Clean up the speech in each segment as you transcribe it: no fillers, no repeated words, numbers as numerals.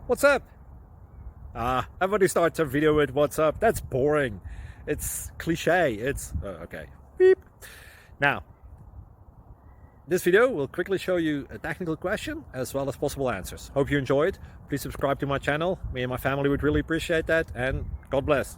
What's up? Everybody starts a video with what's up. That's boring. It's cliche. It's okay. Beep. Now, this video will quickly show you a technical question as well as possible answers. Hope you enjoyed. Please subscribe to my channel. Me and my family would really appreciate that, and God bless.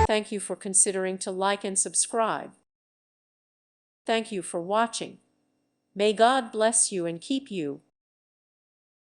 Thank you for considering to like and subscribe. Thank you for watching. May God bless you and keep you.